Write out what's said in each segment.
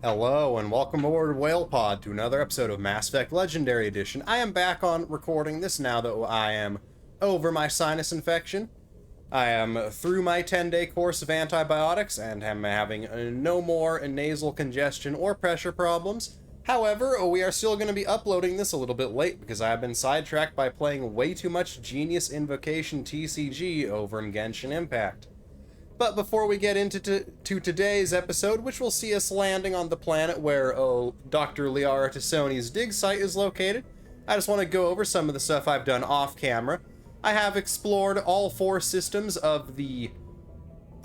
Hello and welcome aboard WhalePod to another episode of Mass Effect Legendary Edition. I am back on recording this now that I am over my sinus infection. I am through my 10-day course of antibiotics and am having no more nasal congestion or pressure problems. However, we are still going to be uploading this a little bit late because I have been sidetracked by playing way too much Genius Invocation TCG over in Genshin Impact. But before we get into today's episode, which will see us landing on the planet where Dr. Liara T'soni's dig site is located, I just want to go over some of the stuff I've done off camera. I have explored all 4 systems of the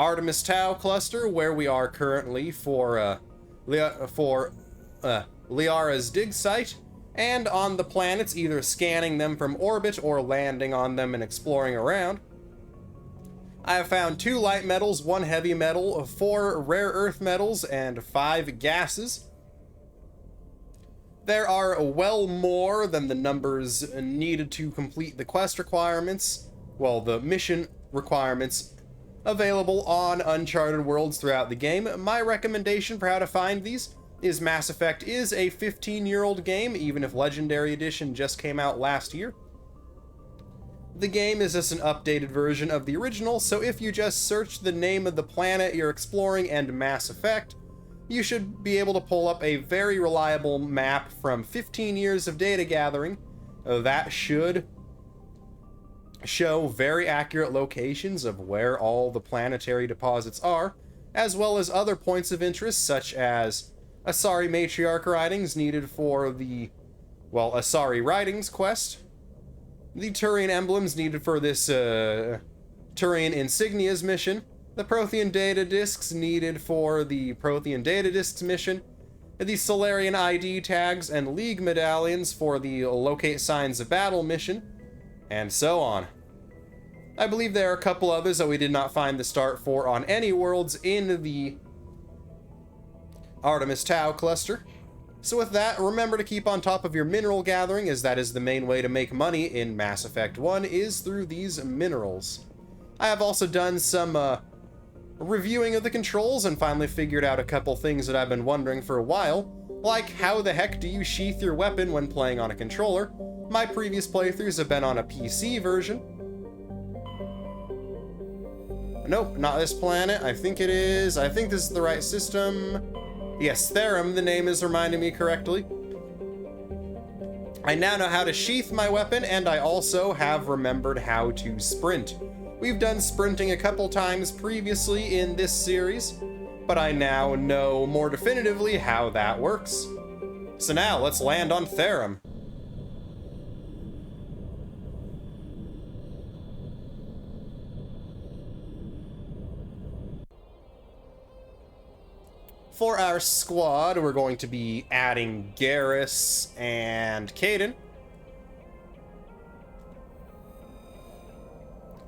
Artemis Tau cluster, where we are currently for Liara's dig site, and on the planets, either scanning them from orbit or landing on them and exploring around. I have found 2 light metals, 1 heavy metal, 4 rare earth metals, and 5 gases. There are well more than the numbers needed to complete the quest requirements, well, the mission requirements, available on Uncharted worlds throughout the game. My recommendation for how to find these is Mass Effect is a 15-year-old game, even if Legendary Edition just came out last year. The game is just an updated version of the original, so if you just search the name of the planet you're exploring and Mass Effect, you should be able to pull up a very reliable map from 15 years of data gathering that should show very accurate locations of where all the planetary deposits are, as well as other points of interest such as Asari Matriarch writings needed for the, Asari Writings quest, the Turian emblems needed for this Turian Insignias mission, the Prothean data discs needed for the Prothean data discs mission, the Solarian ID tags and League medallions for the Locate Signs of Battle mission, and so on. I believe there are a couple others that we did not find the start for on any worlds in the Artemis Tau cluster. So with that, remember to keep on top of your mineral gathering, as that is the main way to make money in Mass Effect 1 is through these minerals. I have also done some reviewing of the controls and finally figured out a couple things that I've been wondering for a while, like how the heck do you sheath your weapon when playing on a controller? My previous playthroughs have been on a PC version. Nope, not this planet. I think this is the right system. Yes, Therum, the name is reminding me correctly. I now know how to sheath my weapon, and I also have remembered how to sprint. We've done sprinting a couple times previously in this series, but I now know more definitively how that works. So now, let's land on Therum. For our squad, we're going to be adding Garrus and Kaidan.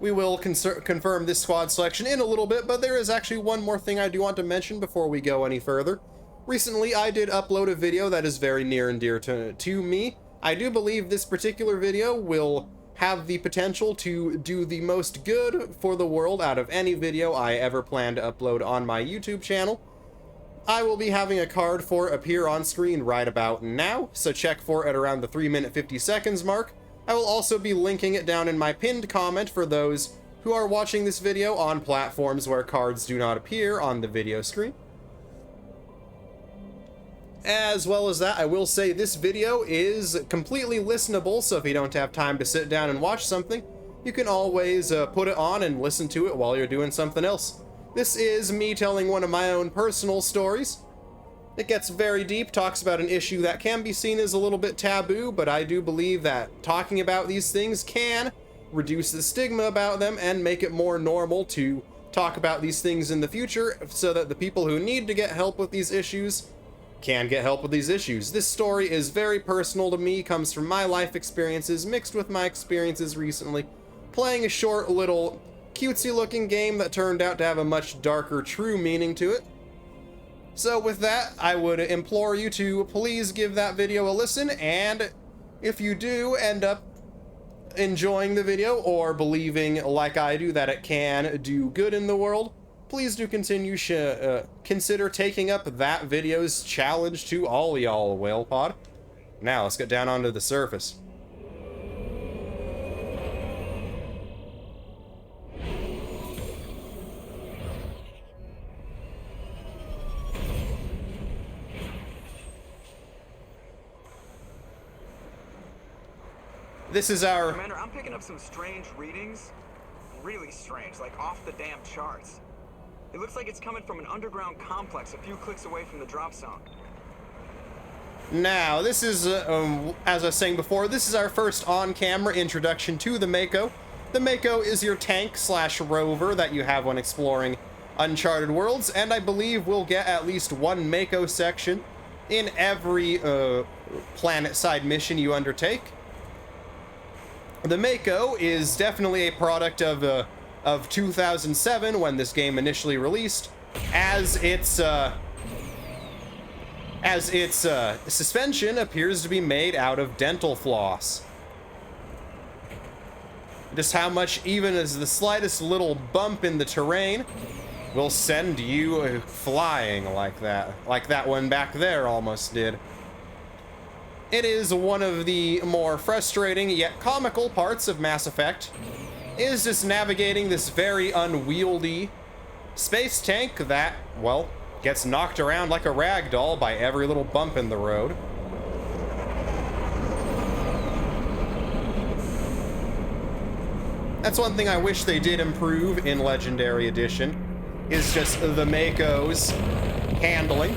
We will confirm this squad selection in a little bit, but there is actually one more thing I do want to mention before we go any further. Recently, I did upload a video that is very near and dear to me. I do believe this particular video will have the potential to do the most good for the world out of any video I ever plan to upload on my YouTube channel. I will be having a card for it appear on screen right about now, so check for it around the 3-minute 50 seconds mark. I will also be linking it down in my pinned comment for those who are watching this video on platforms where cards do not appear on the video screen. As well as that, I will say this video is completely listenable, so if you don't have time to sit down and watch something, you can always put it on and listen to it while you're doing something else. This is me telling one of my own personal stories. It gets very deep, talks about an issue that can be seen as a little bit taboo, but I do believe that talking about these things can reduce the stigma about them and make it more normal to talk about these things in the future so that the people who need to get help with these issues can get help with these issues. This story is very personal to me, comes from my life experiences mixed with my experiences recently playing a short little cutesy looking game that turned out to have a much darker true meaning to it. So with that, I would implore you to please give that video a listen, and if you do end up enjoying the video or believing like I do that it can do good in the world, please do consider taking up that video's challenge to all y'all, Whale Pod. Now, let's get down onto the surface. This is our... Commander, I'm picking up some strange readings. Really strange, like off the damn charts. It looks like it's coming from an underground complex a few clicks away from the drop zone. Now, this is, as I was saying before, this is our first on-camera introduction to the Mako. The Mako is your tank/rover that you have when exploring Uncharted Worlds, and I believe we'll get at least one Mako section in every planet-side mission you undertake. The Mako is definitely a product of 2007 when this game initially released, as its suspension appears to be made out of dental floss. Just how much even as the slightest little bump in the terrain will send you flying like that one back there almost did. It is one of the more frustrating yet comical parts of Mass Effect, is just navigating this very unwieldy space tank that, well, gets knocked around like a rag doll by every little bump in the road. That's one thing I wish they did improve in Legendary Edition, is just the Mako's handling.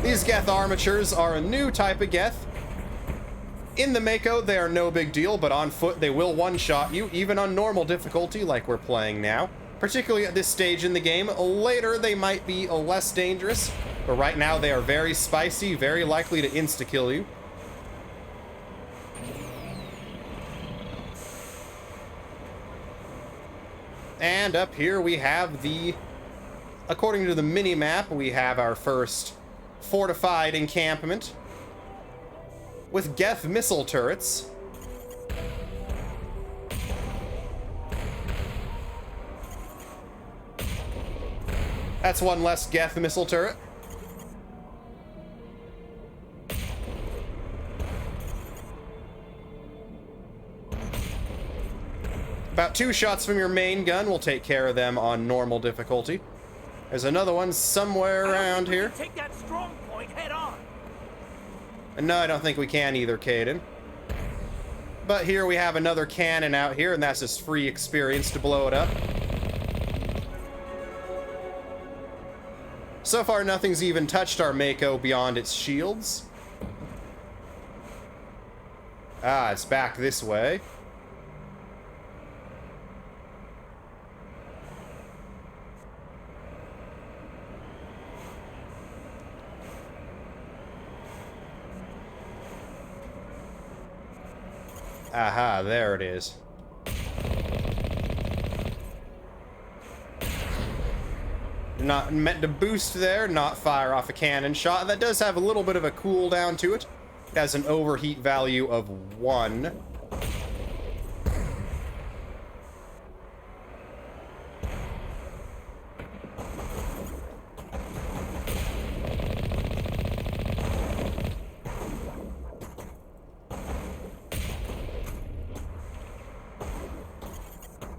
These Geth armatures are a new type of Geth. In the Mako, they are no big deal, but on foot they will one-shot you, even on normal difficulty like we're playing now. Particularly at this stage in the game. Later, they might be less dangerous, but right now they are very spicy, very likely to insta-kill you. And up here we have according to the mini-map, we have our first fortified encampment with Geth missile turrets. That's one less Geth missile turret. About 2 shots from your main gun will take care of them on normal difficulty. There's another one somewhere around here. Take that strong point head on. No, I don't think we can either, Caden. But here we have another cannon out here, and that's just free experience to blow it up. So far, nothing's even touched our Mako beyond its shields. Ah, it's back this way. Aha, there it is. Not meant to boost there, not fire off a cannon shot. That does have a little bit of a cooldown to it. It has an overheat value of 1.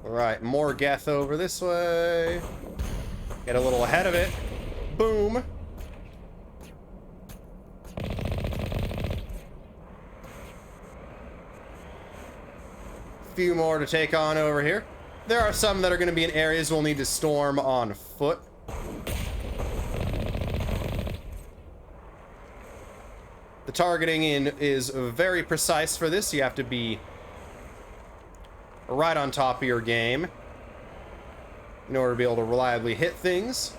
Alright, more Geth over this way. Get a little ahead of it. Boom. Few more to take on over here. There are some that are going to be in areas we'll need to storm on foot. The targeting is very precise for this. You have to be right on top of your game in order to be able to reliably hit things.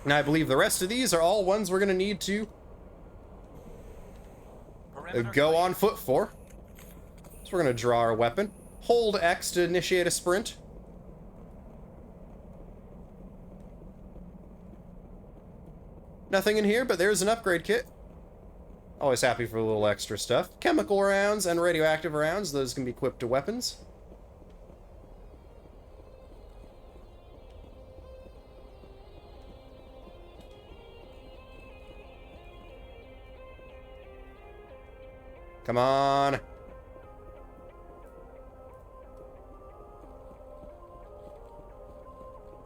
And I believe the rest of these are all ones we're going to need to go on foot for. So we're going to draw our weapon. Hold X to initiate a sprint. Nothing in here, but there's an upgrade kit. Always happy for a little extra stuff. Chemical rounds and radioactive rounds, those can be equipped to weapons. Come on.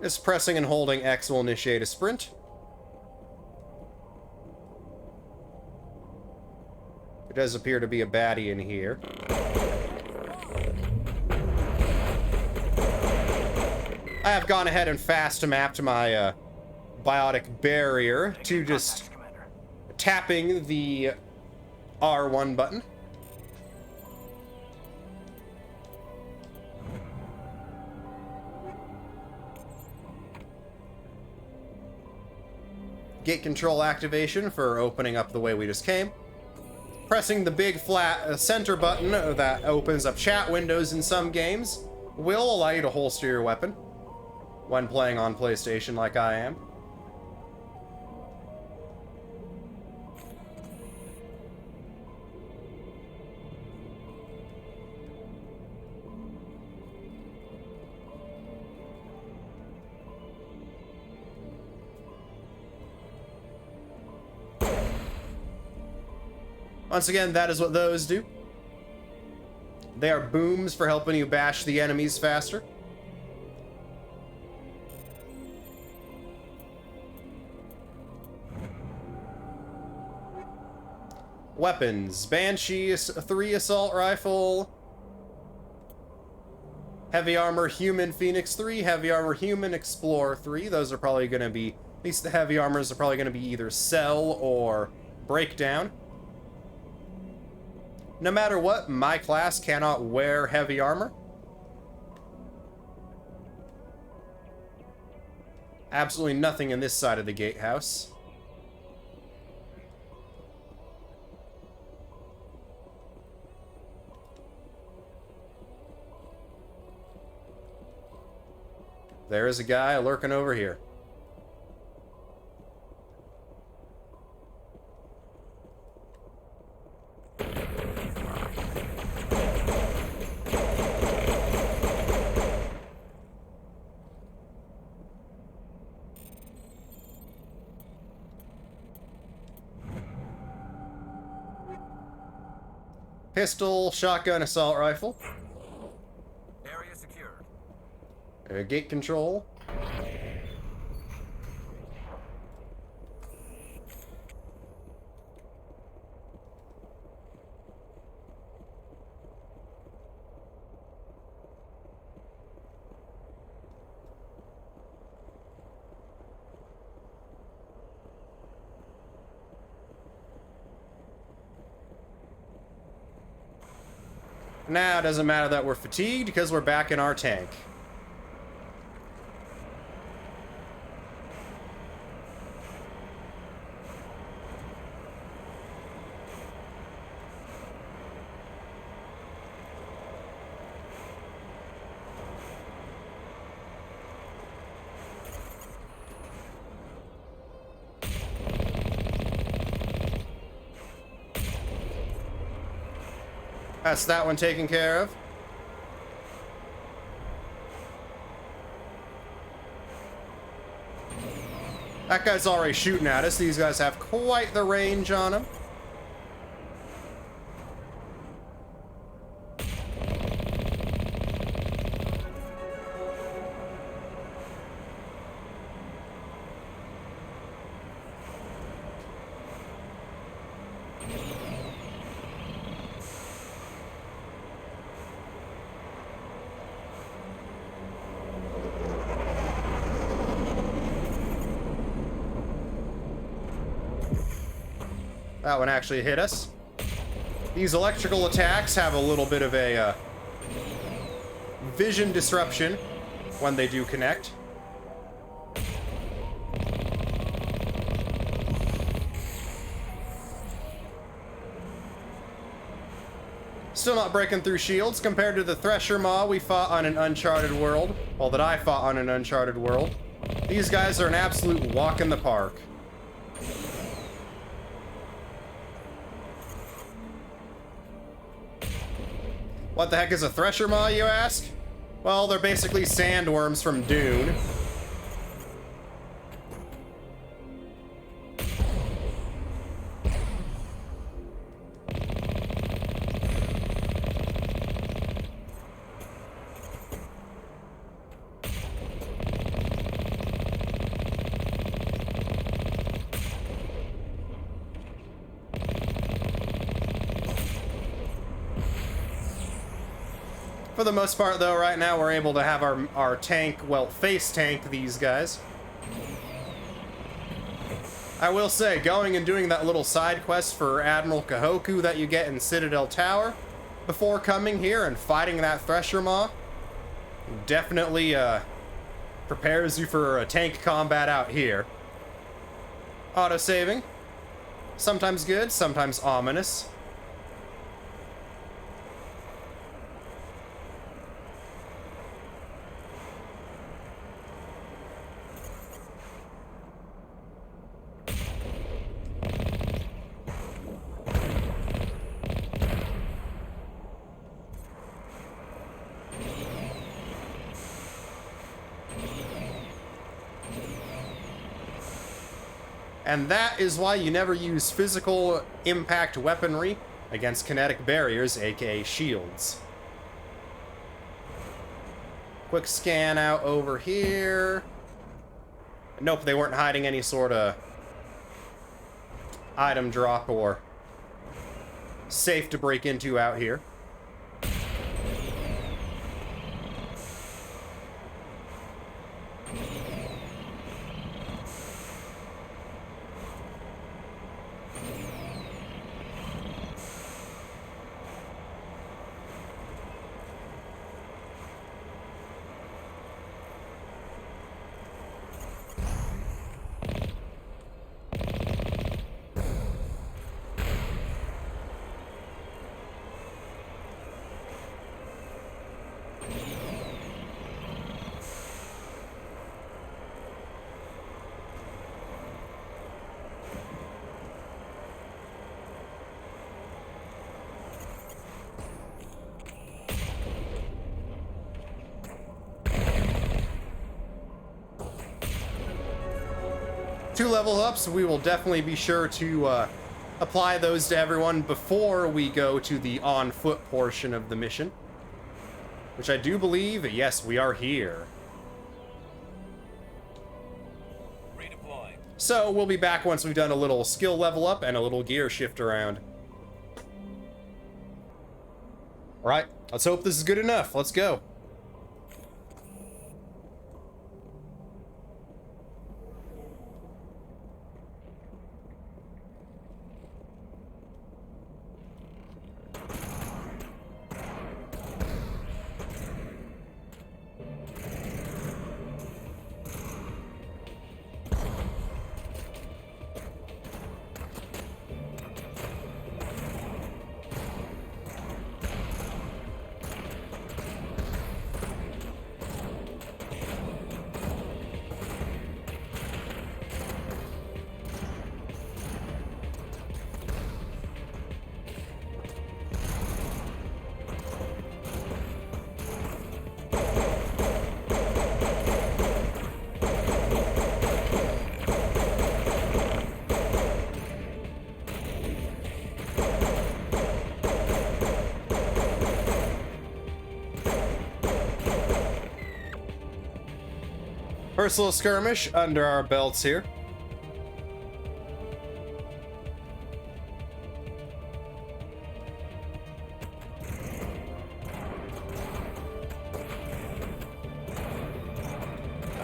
Just pressing and holding X will initiate a sprint. There does appear to be a baddie in here. I have gone ahead and fast mapped my biotic barrier to just tapping the R1 button. Gate control activation for opening up the way we just came. Pressing the big flat center button that opens up chat windows in some games will allow you to holster your weapon when playing on PlayStation like I am. Once again, that is what those do. They are booms for helping you bash the enemies faster. Weapons. Banshee 3 assault rifle. Heavy armor human Phoenix 3. Heavy armor human Explorer 3. Those are probably going to be, at least the heavy armors are probably going to be either cell or breakdown. No matter what, my class cannot wear heavy armor. Absolutely nothing in this side of the gatehouse. There is a guy lurking over here. Pistol, shotgun, assault rifle. Area secured. Gate control. Now, it doesn't matter that we're fatigued because we're back in our tank. That's that one taken care of. That guy's already shooting at us. These guys have quite the range on them. That one actually hit us. These electrical attacks have a little bit of a vision disruption when they do connect. Still not breaking through shields compared to the Thresher Maw we fought on an Uncharted world. Well, that I fought on an Uncharted world. These guys are an absolute walk in the park. What the heck is a thresher maw, you ask? Well, they're basically sandworms from Dune. For the most part, though, right now we're able to have our tank, well, face tank these guys. I will say, going and doing that little side quest for Admiral Kahoku that you get in Citadel Tower before coming here and fighting that Thresher Maw definitely prepares you for a tank combat out here. Auto-saving. Sometimes good, sometimes ominous. And that is why you never use physical impact weaponry against kinetic barriers, aka shields. Quick scan out over here. Nope, they weren't hiding any sort of item drop or safe to break into out here. Two level ups, we will definitely be sure to apply those to everyone before we go to the on-foot portion of the mission. Which I do believe, yes, we are here. Redeploying. So we'll be back once we've done a little skill level up and a little gear shift around. Alright, let's hope this is good enough. Let's go. First little skirmish under our belts here.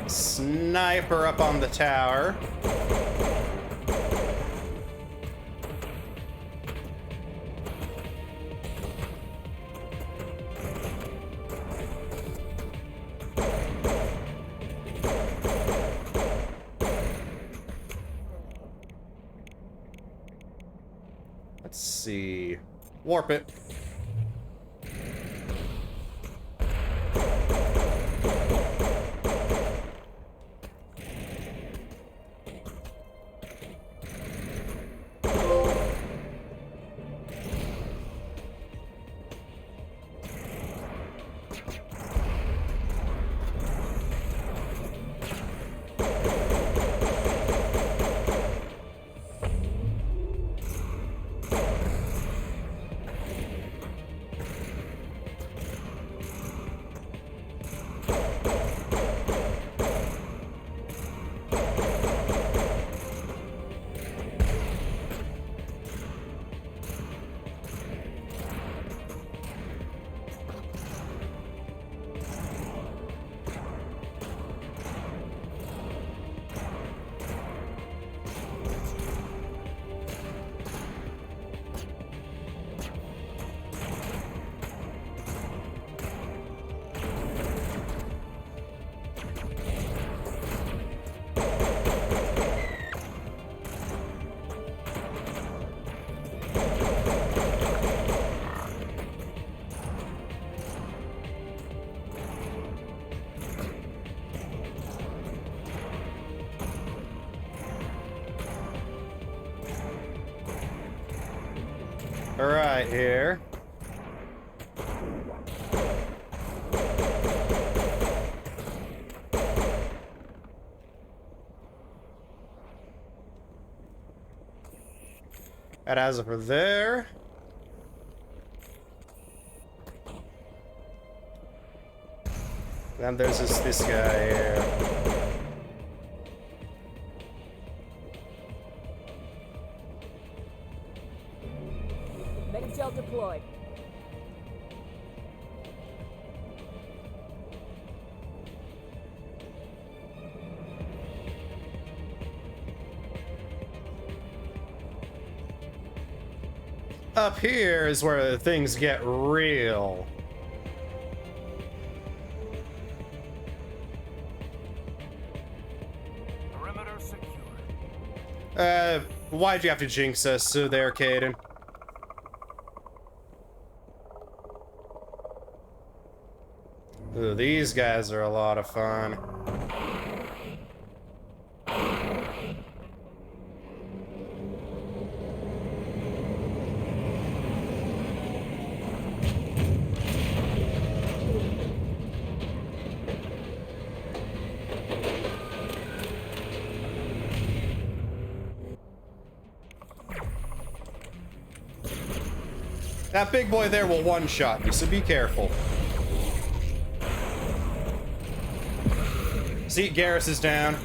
Sniper up on the tower. Let's see. Warp it. Alright, here. That has it for there. Then there's this guy here. Mega gel deployed. Up here is where things get real. Perimeter secure. Why'd you have to jinx us there, Caden? Ooh, these guys are a lot of fun. That big boy there will one-shot you, so be careful. See, Garrus is down.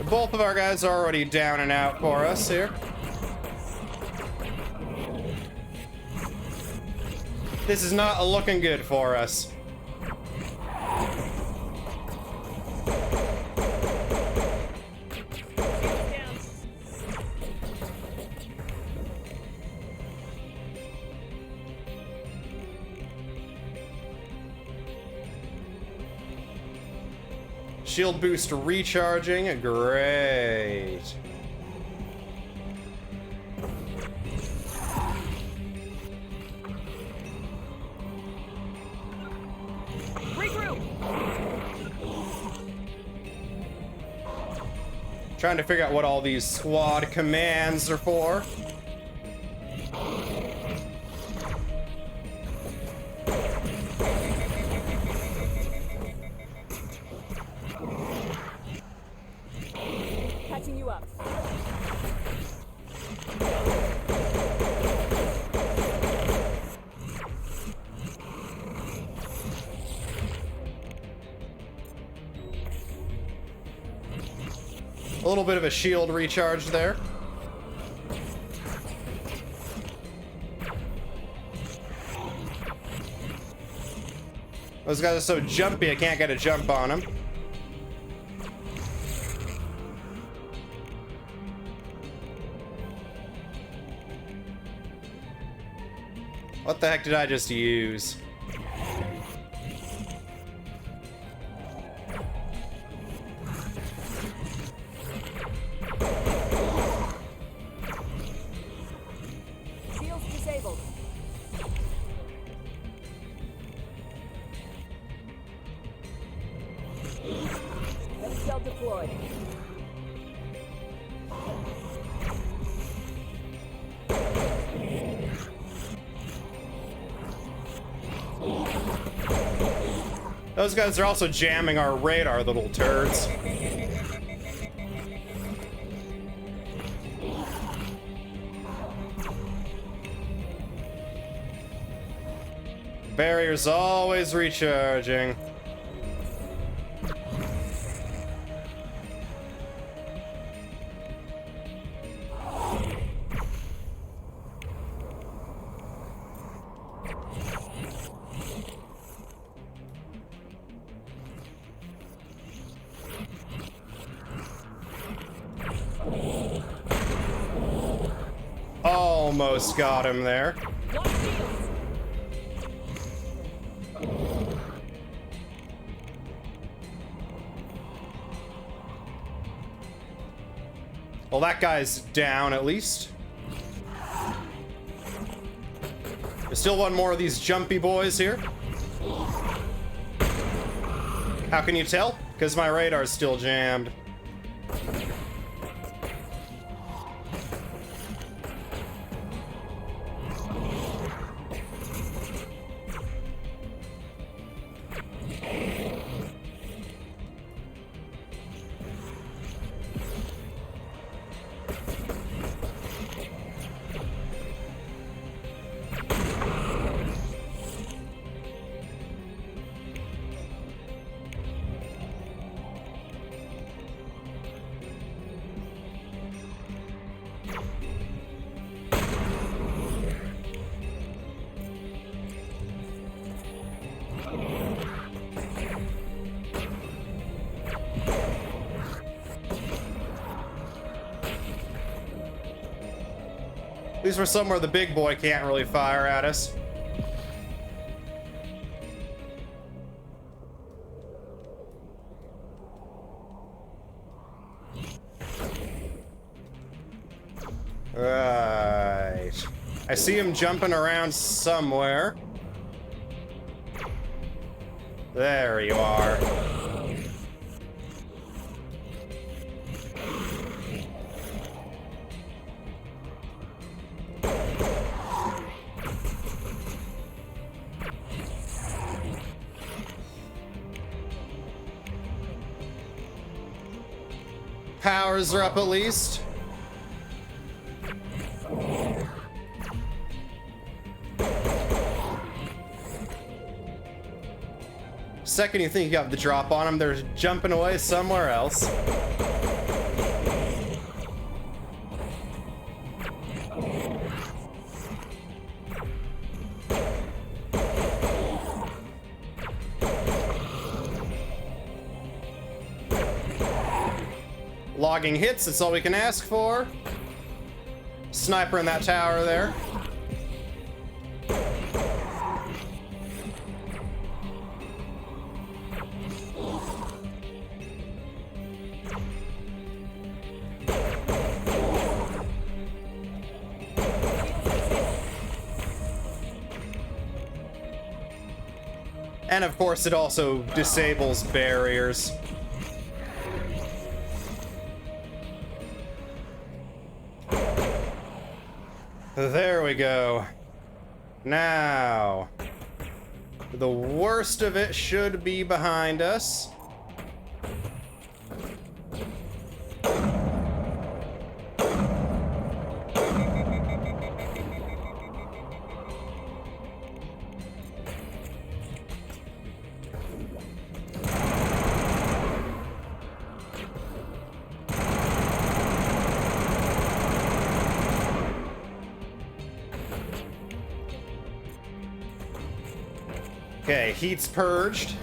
Both of our guys are already down and out for us here. This is not looking good for us. Shield boost recharging. Great. Regroup. Trying to figure out what all these squad commands are for. Catching you up. A little bit of a shield recharge there. Those guys are so jumpy, I can't get a jump on them. What the heck did I just use? Shields disabled. Mega gel deployed. Those guys are also jamming our radar, little turds. Barrier's always recharging. Almost got him there. Lock shields. Well, that guy's down at least. There's still one more of these jumpy boys here. How can you tell? Because my radar's still jammed. These were somewhere the big boy can't really fire at us. Right. I see him jumping around somewhere. There you are. Powers are up at least. Second you think you got the drop on them, they're jumping away somewhere else. Logging hits, that's all we can ask for. Sniper in that tower there. And of course it also disables barriers. There we go. Now, the worst of it should be behind us. Okay, heat's purged.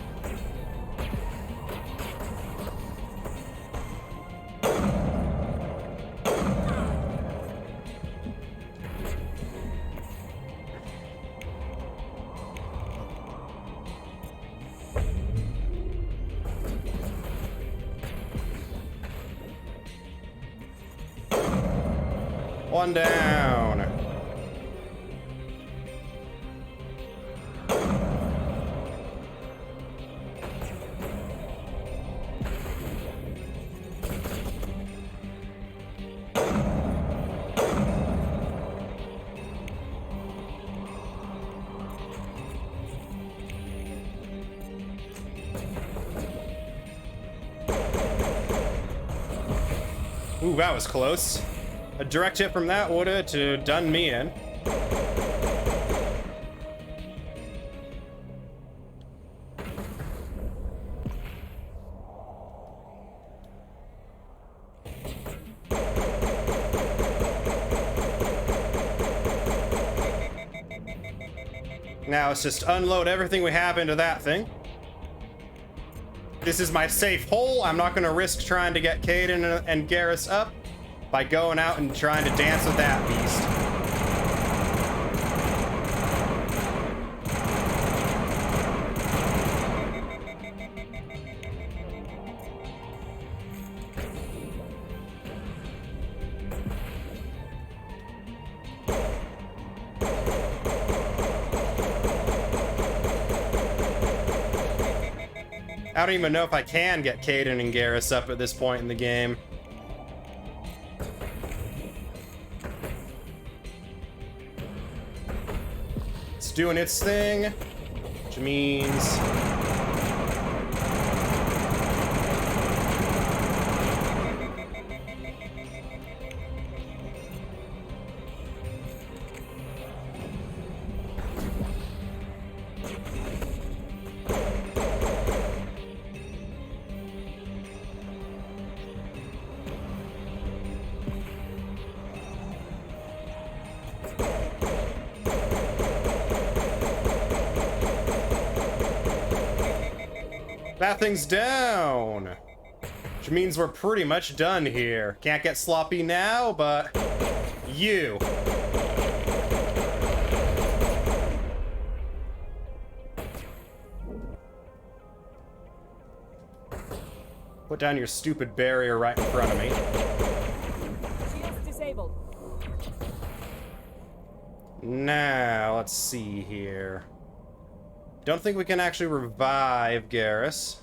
One down. Ooh, that was close. A direct hit from that would have done me in. Now let's just unload everything we have into that thing. This is my safe hole. I'm not going to risk trying to get Caden and Garrus up by going out and trying to dance with that beast. I don't even know if I can get Caden and Garrus up at this point in the game. It's doing its thing, which means... that thing's down, which means we're pretty much done here. Can't get sloppy now, but you. Put down your stupid barrier right in front of me. Shields disabled. Now, let's see here. Don't think we can actually revive Garrus.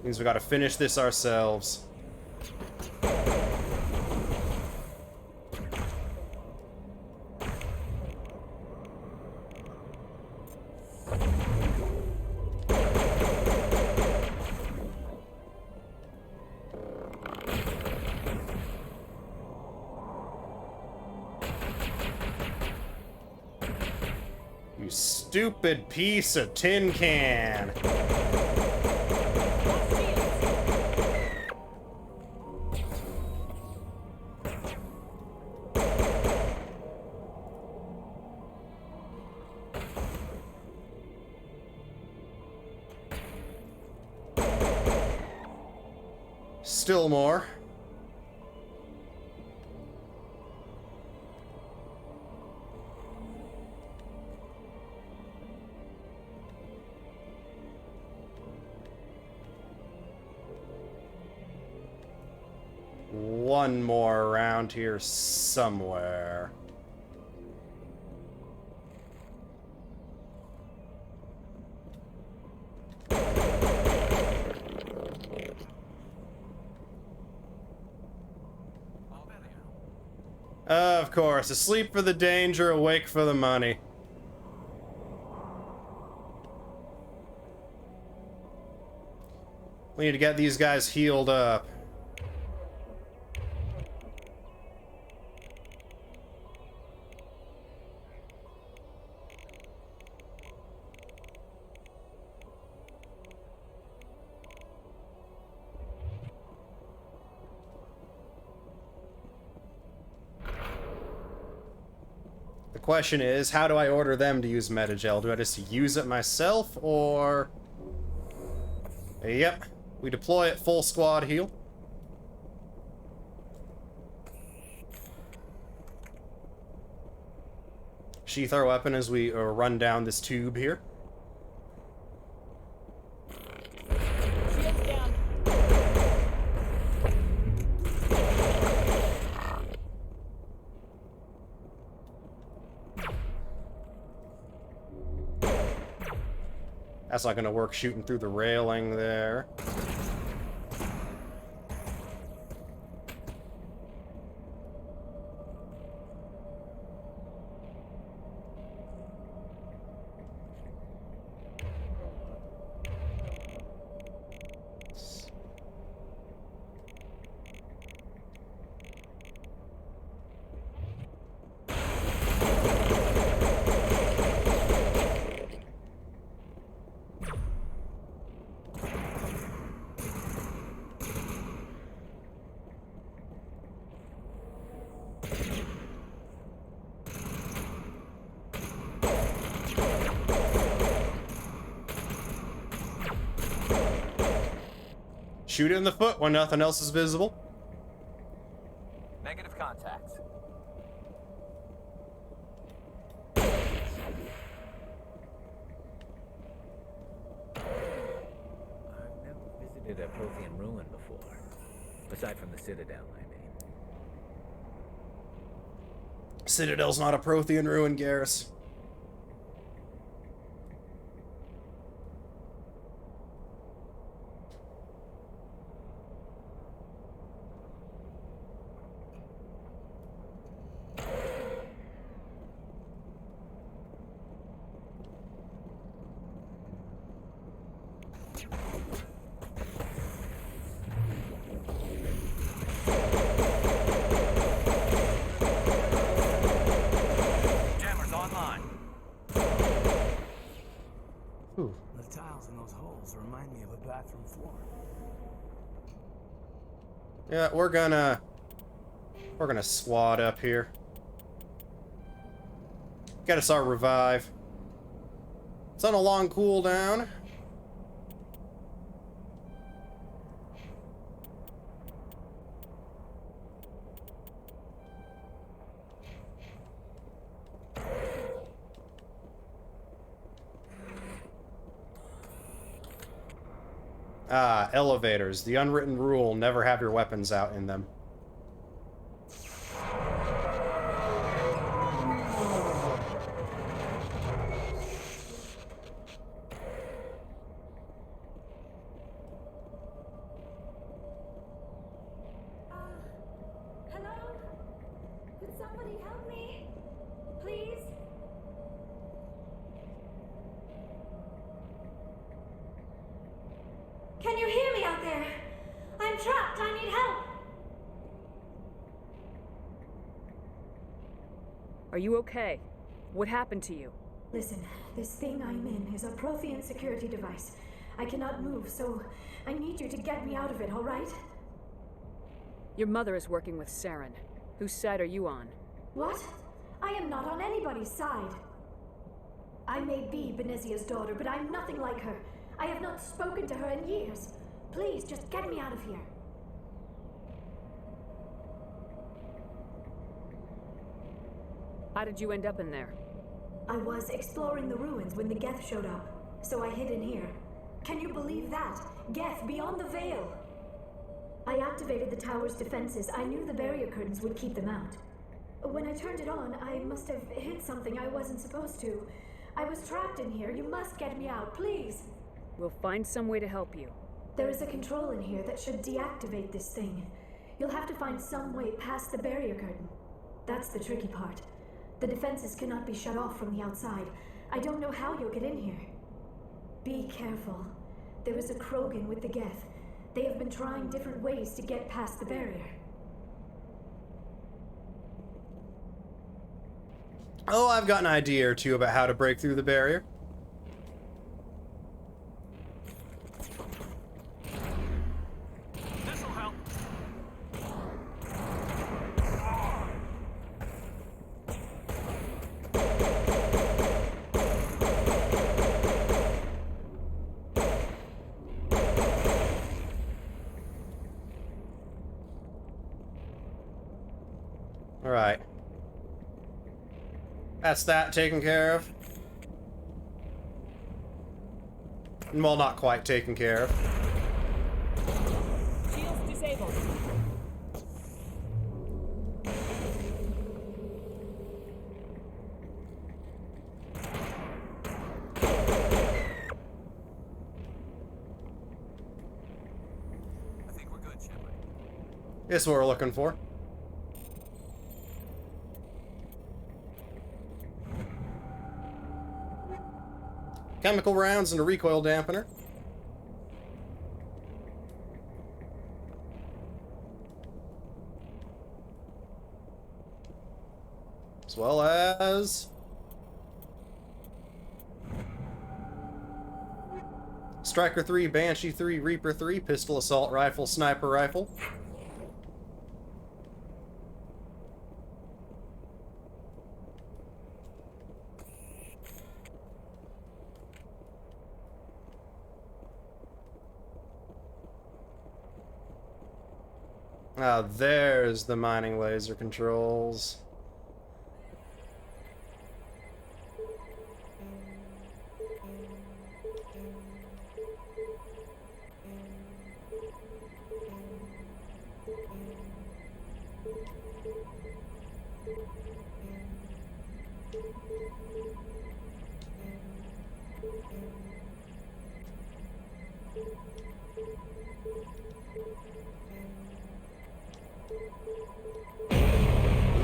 Means we gotta finish this ourselves. You stupid piece of tin can. Lost shields. Still more. One more around here somewhere. Of course, asleep for the danger, awake for the money. We need to get these guys healed up. The question is, how do I order them to use Metagel? Do I just use it myself, or... Yep. We deploy it full squad heal. Sheath our weapon as we run down this tube here. Shields down. That's not gonna work shooting through the railing there. Shoot it in the foot when nothing else is visible. Negative contact. I've never visited a Prothean ruin before. Aside from the Citadel, I mean. Citadel's not a Prothean ruin, Garrus. The tiles in those holes remind me of a bathroom floor. Yeah, we're gonna squad up here. Get us our revive. It's on a long cooldown. Ah, elevators. The unwritten rule, never have your weapons out in them. Hello? Could somebody help me? Please? Can you hear me out there? I'm trapped. I need help. Are you okay? What happened to you? Listen, this thing I'm in is a Prothean security device. I cannot move, so I need you to get me out of it, all right? Your mother is working with Saren. Whose side are you on? What? I am not on anybody's side. I may be Benezia's daughter, but I'm nothing like her. I have not spoken to her in years. Please, just get me out of here. How did you end up in there? I was exploring the ruins when the Geth showed up, so I hid in here. Can you believe that? Geth beyond the veil! I activated the tower's defenses. I knew the barrier curtains would keep them out. When I turned it on, I must have hit something I wasn't supposed to. I was trapped in here. You must get me out, please! We'll find some way to help you. There is a control in here that should deactivate this thing. You'll have to find some way past the barrier curtain. That's the tricky part. The defenses cannot be shut off from the outside. I don't know how you'll get in here. Be careful. There is a Krogan with the Geth. They have been trying different ways to get past the barrier. Oh, I've got an idea or two about how to break through the barrier. This'll help. All right. That's that taken care of. Well, not quite taken care of. Shields disabled. I think we're good, Shepard. This is what we're looking for. Chemical rounds and a recoil dampener. As well as Striker 3, Banshee 3, Reaper 3, Pistol Assault Rifle, Sniper Rifle. Ah, there's the mining laser controls.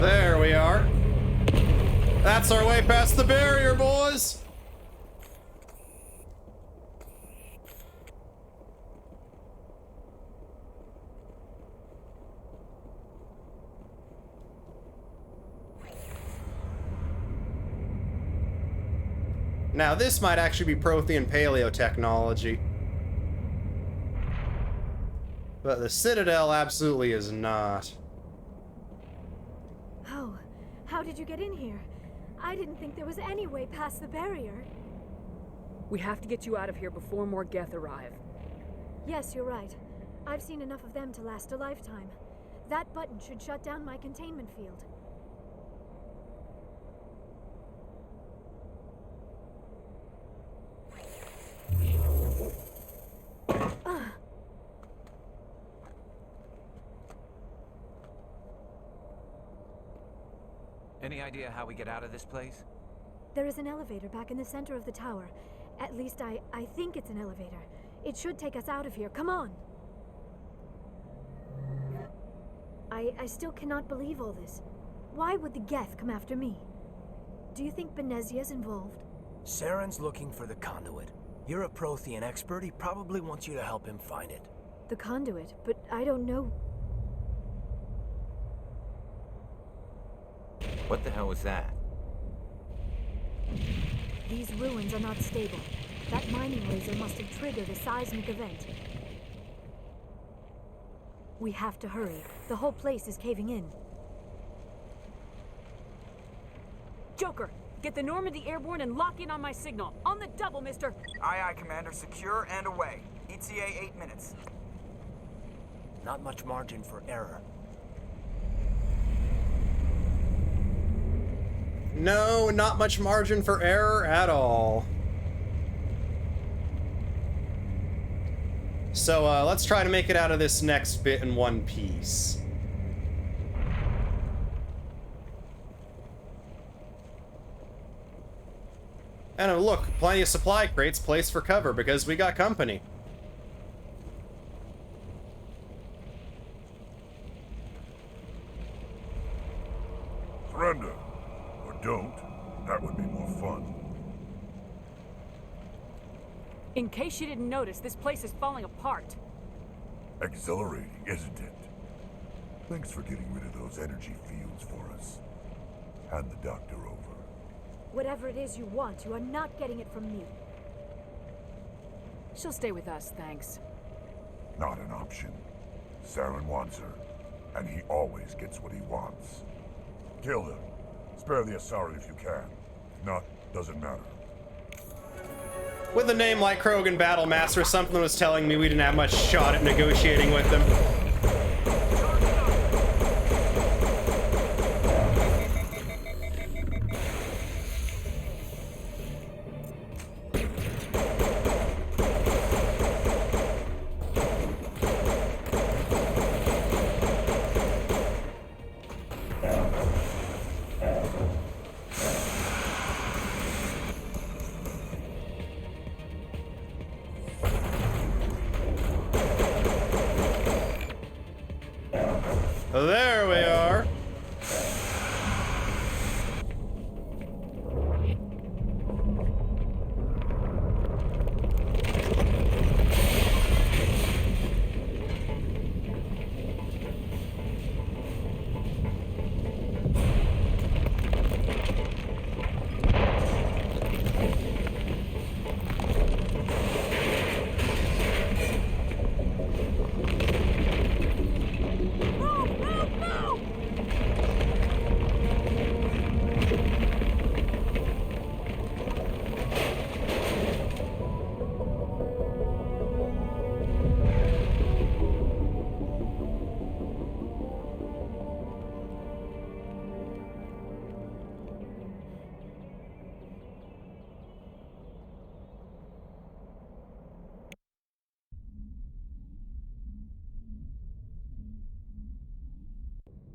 There we are. That's our way past the barrier, boys. Now, this might actually be Prothean paleo technology. But the Citadel absolutely is not. Oh, how did you get in here? I didn't think there was any way past the barrier. We have to get you out of here before more Geth arrive. Yes, you're right. I've seen enough of them to last a lifetime. That button should shut down my containment field. Any idea how we get out of this place? There is an elevator back in the center of the tower. At least I think it's an elevator. It should take us out of here. Come on! I still cannot believe all this. Why would the Geth come after me? Do you think Benezia's involved? Saren's looking for the conduit. You're a Prothean expert. He probably wants you to help him find it. The conduit, but I don't know. What the hell was that? These ruins are not stable. That mining laser must have triggered a seismic event. We have to hurry. The whole place is caving in. Joker, get the Normandy airborne and lock in on my signal. On the double, mister. Aye, aye, Commander. Secure and away. ETA 8 minutes. Not much margin for error. No, not much margin for error at all. So, let's try to make it out of this next bit in one piece. And look, plenty of supply crates placed for cover because we got company. Surrender. Or don't. That would be more fun. In case you didn't notice, this place is falling apart. Exhilarating, isn't it? Thanks for getting rid of those energy fields for us. Hand the doctor over. Whatever it is you want, you are not getting it from me. She'll stay with us, thanks. Not an option. Saren wants her, and he always gets what he wants. Kill her. Spare the Asari if you can. If not, doesn't matter. With a name like Krogan Battlemaster, something was telling me we didn't have much shot at negotiating with them. There we are.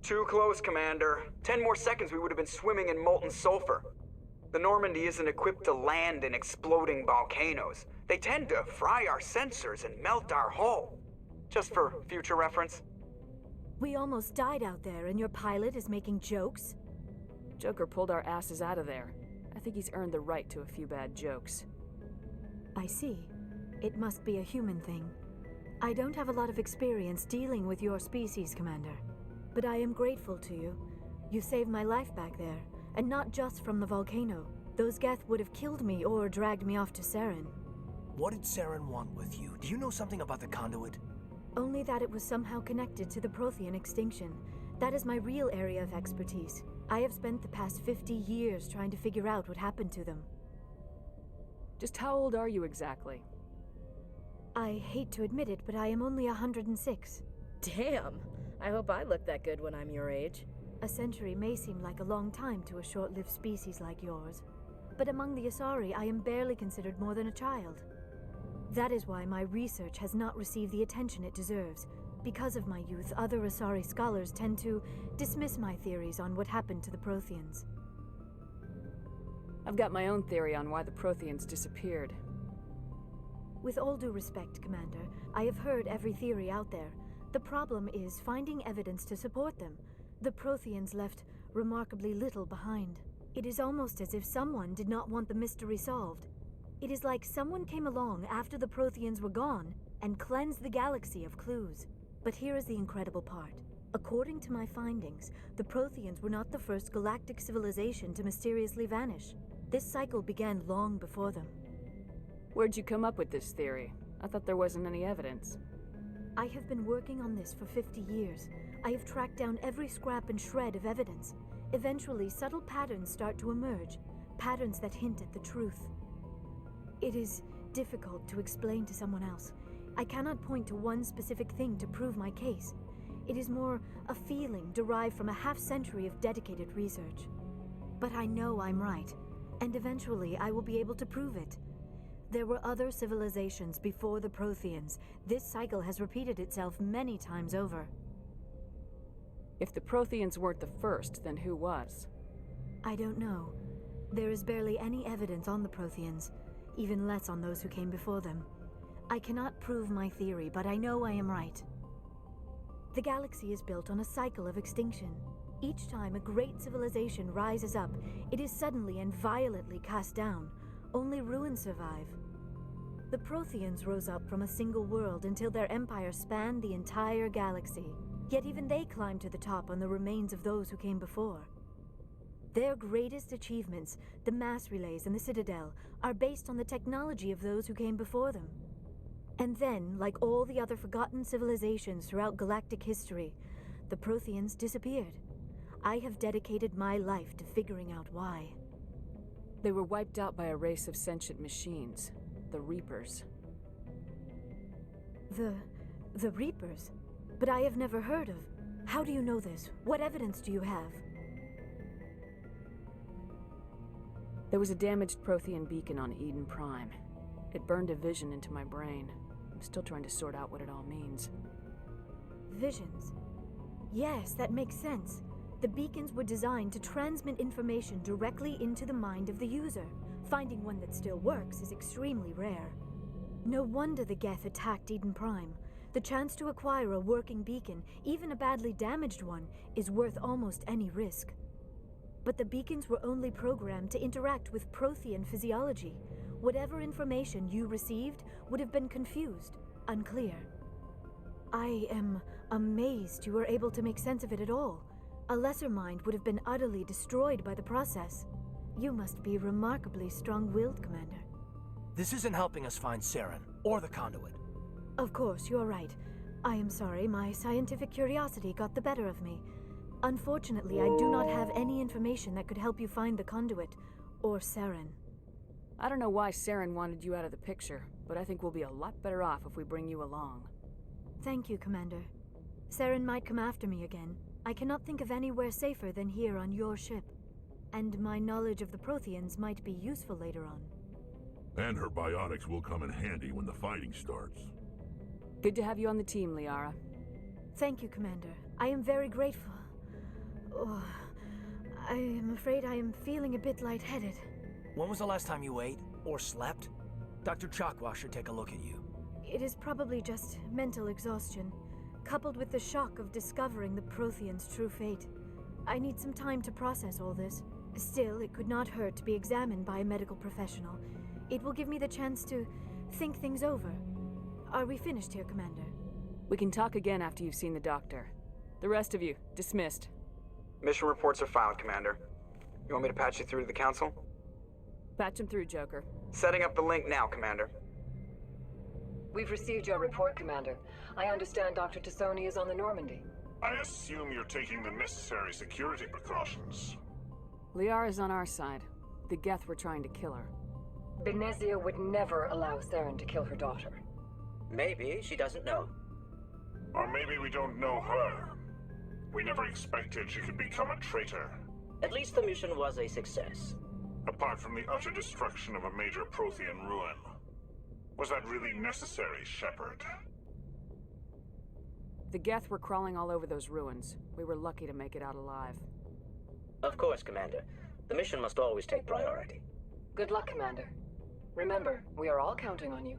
Too close, Commander. 10 more seconds we would have been swimming in molten sulfur. The Normandy isn't equipped to land in exploding volcanoes. They tend to fry our sensors and melt our hull. Just for future reference. We almost died out there, and your pilot is making jokes? Joker pulled our asses out of there. I think he's earned the right to a few bad jokes. I see. It must be a human thing. I don't have a lot of experience dealing with your species, Commander. But I am grateful to you. You saved my life back there, and not just from the volcano. Those Geth would have killed me or dragged me off to Saren. What did Saren want with you? Do you know something about the conduit? Only that it was somehow connected to the Prothean extinction. That is my real area of expertise. I have spent the past 50 years trying to figure out what happened to them. Just how old are you exactly? I hate to admit it, but I am only 106. Damn! I hope I look that good when I'm your age. A century may seem like a long time to a short-lived species like yours, but among the Asari, I am barely considered more than a child. That is why my research has not received the attention it deserves. Because of my youth, other Asari scholars tend to dismiss my theories on what happened to the Protheans. I've got my own theory on why the Protheans disappeared. With all due respect, Commander, I have heard every theory out there. The problem is finding evidence to support them. The Protheans left remarkably little behind. It is almost as if someone did not want the mystery solved. It is like someone came along after the Protheans were gone and cleansed the galaxy of clues. But here is the incredible part. According to my findings, the Protheans were not the first galactic civilization to mysteriously vanish. This cycle began long before them. Where'd you come up with this theory? I thought there wasn't any evidence. I have been working on this for 50 years. I have tracked down every scrap and shred of evidence. Eventually, subtle patterns start to emerge, patterns that hint at the truth. It is difficult to explain to someone else. I cannot point to one specific thing to prove my case. It is more a feeling derived from a half-century of dedicated research. But I know I'm right, and eventually I will be able to prove it. There were other civilizations before the Protheans. This cycle has repeated itself many times over. If the Protheans weren't the first, then who was? I don't know. There is barely any evidence on the Protheans, even less on those who came before them. I cannot prove my theory, but I know I am right. The galaxy is built on a cycle of extinction. Each time a great civilization rises up, it is suddenly and violently cast down. Only ruins survive. The Protheans rose up from a single world until their empire spanned the entire galaxy. Yet even they climbed to the top on the remains of those who came before. Their greatest achievements, the mass relays and the Citadel, are based on the technology of those who came before them. And then, like all the other forgotten civilizations throughout galactic history, the Protheans disappeared. I have dedicated my life to figuring out why. They were wiped out by a race of sentient machines, the Reapers. The Reapers? But I have never heard of. How do you know this? What evidence do you have? There was a damaged Prothean beacon on Eden Prime. It burned a vision into my brain. I'm still trying to sort out what it all means. Visions? Yes, that makes sense. The beacons were designed to transmit information directly into the mind of the user. Finding one that still works is extremely rare. No wonder the Geth attacked Eden Prime. The chance to acquire a working beacon, even a badly damaged one, is worth almost any risk. But the beacons were only programmed to interact with Prothean physiology. Whatever information you received would have been confused, unclear. I am amazed you were able to make sense of it at all. A lesser mind would have been utterly destroyed by the process. You must be remarkably strong-willed, Commander. This isn't helping us find Saren, or the conduit. Of course, you're right. I am sorry, my scientific curiosity got the better of me. Unfortunately, I do not have any information that could help you find the conduit, or Saren. I don't know why Saren wanted you out of the picture, but I think we'll be a lot better off if we bring you along. Thank you, Commander. Saren might come after me again. I cannot think of anywhere safer than here on your ship. And my knowledge of the Protheans might be useful later on. And her biotics will come in handy when the fighting starts. Good to have you on the team, Liara. Thank you, Commander. I am very grateful. Oh, I am afraid I am feeling a bit lightheaded. When was the last time you ate, or slept? Dr. Chakwa should take a look at you. It is probably just mental exhaustion, coupled with the shock of discovering the Protheans' true fate. I need some time to process all this. Still, it could not hurt to be examined by a medical professional. It will give me the chance to think things over. Are we finished here, Commander? We can talk again after you've seen the doctor. The rest of you, dismissed. Mission reports are filed, Commander. You want me to patch you through to the Council? Patch him through, Joker. Setting up the link now, Commander. We've received your report, Commander. I understand Dr. T'soni is on the Normandy. I assume you're taking the necessary security precautions. Liara's on our side. The Geth were trying to kill her. Benezia would never allow Saren to kill her daughter. Maybe she doesn't know. Or maybe we don't know her. We never expected she could become a traitor. At least the mission was a success. Apart from the utter destruction of a major Prothean ruin. Was that really necessary, Shepard? The Geth were crawling all over those ruins. We were lucky to make it out alive. Of course, Commander. The mission must always take priority. Good luck, Commander. Remember, we are all counting on you.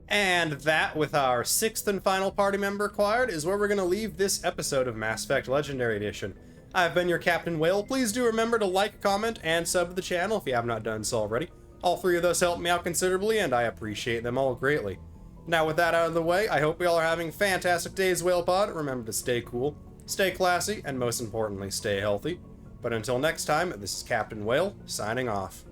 And that, with our 6th and final party member acquired, is where we're going to leave this episode of Mass Effect Legendary Edition. I've been your Captain Whale. Please do remember to like, comment, and sub to the channel if you have not done so already. All 3 of those help me out considerably, and I appreciate them all greatly. Now with that out of the way, I hope we all are having fantastic days, WhalePod. Remember to stay cool, stay classy, and most importantly, stay healthy. But until next time, this is Captain Whale, signing off.